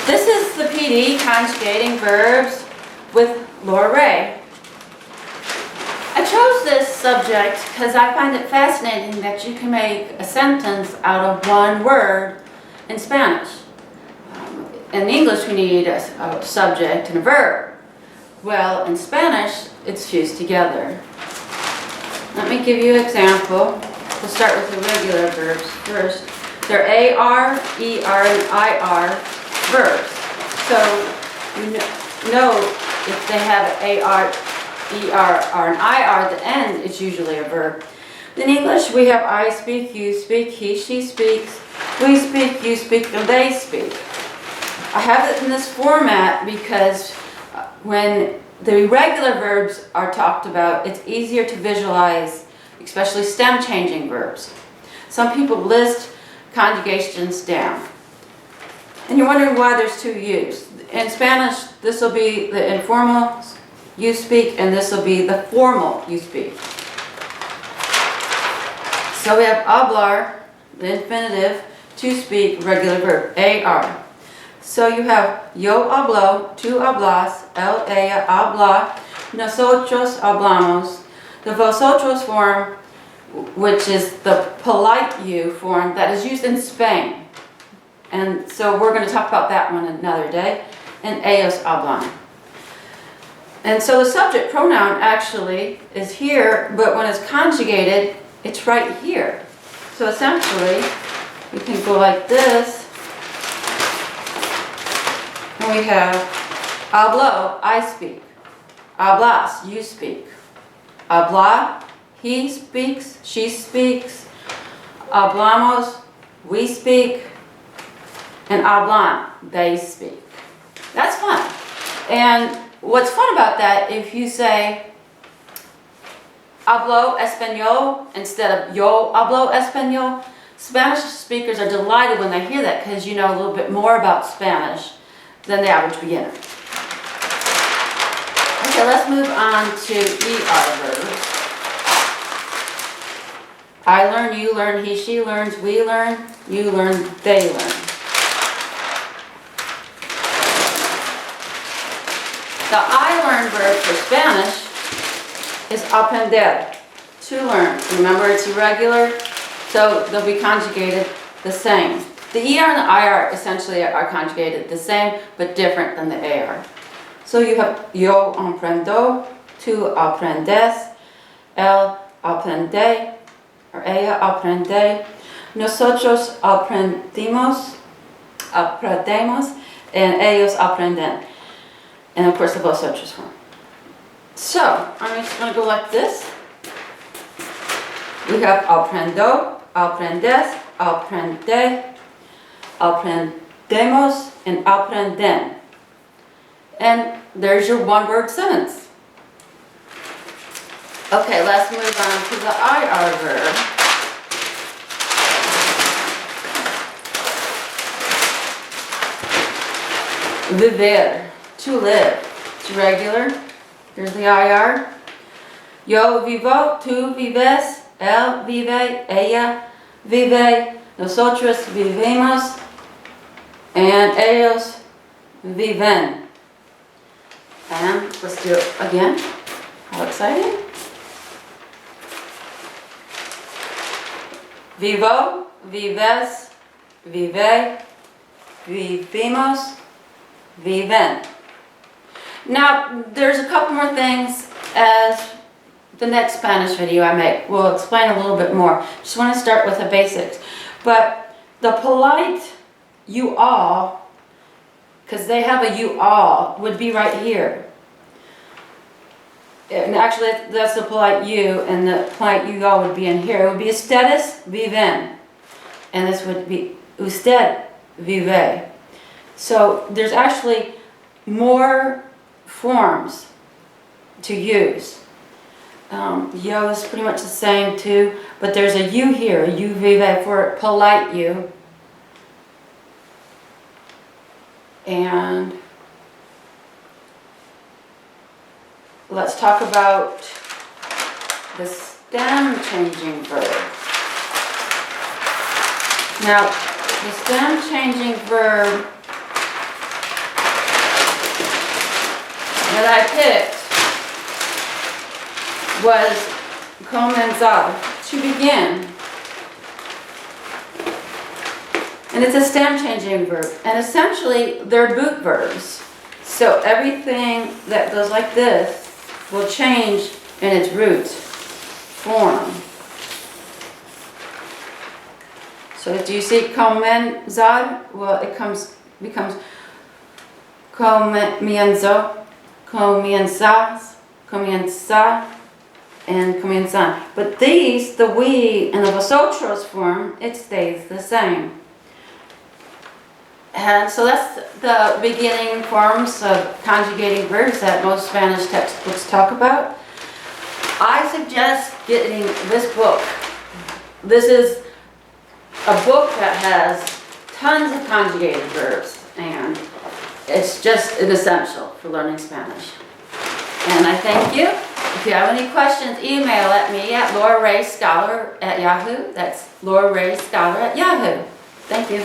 This is the PD, Conjugating Verbs, with Laura Ray. I chose this subject because I find it fascinating that you can make a sentence out of one word in Spanish. In English, we need a subject and a verb. Well, in Spanish, it's fused together. Let me give you an example. We'll start with the regular verbs first. They're AR, ER, and IR verbs. So you know if they have AR, ER, or an IR at the end, it's usually a verb. In English, we have I speak, you speak, he, she speaks, we speak, you speak, and they speak. I have it in this format because when the irregular verbs are talked about, it's easier to visualize, especially stem changing verbs. Some people list conjugations down. And you're wondering why there's two U's. In Spanish, this will be the informal you speak, and this will be the formal you speak. So we have hablar, the infinitive, to speak, regular verb, AR. So you have yo hablo, tú hablas, él, ella habla, nosotros hablamos. The vosotros form, which is the polite you form that is used in Spain. And so we're going to talk about that one another day. And ellos hablan. And so the subject pronoun actually is here, but when it's conjugated, it's right here. So essentially, we can go like this. And we have hablo, I speak. Hablas, you speak. Habla, he speaks, she speaks. Hablamos, we speak. And hablan, they speak. That's fun. And what's fun about that, if you say hablo español instead of yo hablo español, Spanish speakers are delighted when they hear that because you know a little bit more about Spanish than the average beginner. Okay, let's move on to ER verbs. I learn, you learn, he, she learns, we learn, you learn, they learn. The I learn verb for Spanish is aprender, to learn. Remember, it's irregular, so they'll be conjugated the same. The ER and the IR essentially are conjugated the same, but different than the AR. So you have yo aprendo, tú aprendes, él aprende, or ella aprende, nosotros aprendemos, and ellos aprenden. And of course the vosotros form. So, I'm just going to go like this. We have aprendo, aprendes, aprende, aprendemos, and aprenden. And there's your one-word sentence. Okay, let's move on to the IR verb. Viver, to live. It's regular. Here's the IR. Yo vivo, tú vives, él vive, ella vive, nosotros vivimos, and ellos viven. And let's do it again. How exciting. Vivo, vives, vive, vivimos, viven. Now, there's a couple more things as the next Spanish video I make will explain a little bit more. Just want to start with the basics. But the polite you all, because they have a you all, would be right here. And actually, that's the polite you, and the polite you all would be in here. It would be ustedes viven. And this would be usted vive. So there's actually more forms to use. Yo is pretty much the same too, but there's a you here, a you vive for polite you. And let's talk about the stem changing verb. Now, the stem changing verb that I picked was comenzar, to begin. And it's a stem changing verb. And essentially, they're boot verbs. So everything that goes like this will change in its root form. So do you see comenzar? Well, it becomes comienzo, comienzas, comienza, and comienzan. But these, the we and the vosotros form, it stays the same. And so that's the beginning forms of conjugating verbs that most Spanish textbooks talk about. I suggest getting this book. This is a book that has tons of conjugated verbs, and it's just an essential for learning Spanish. And I thank you. If you have any questions, email at me at laurarayscholar@yahoo. That's laurarayscholar@yahoo. Thank you.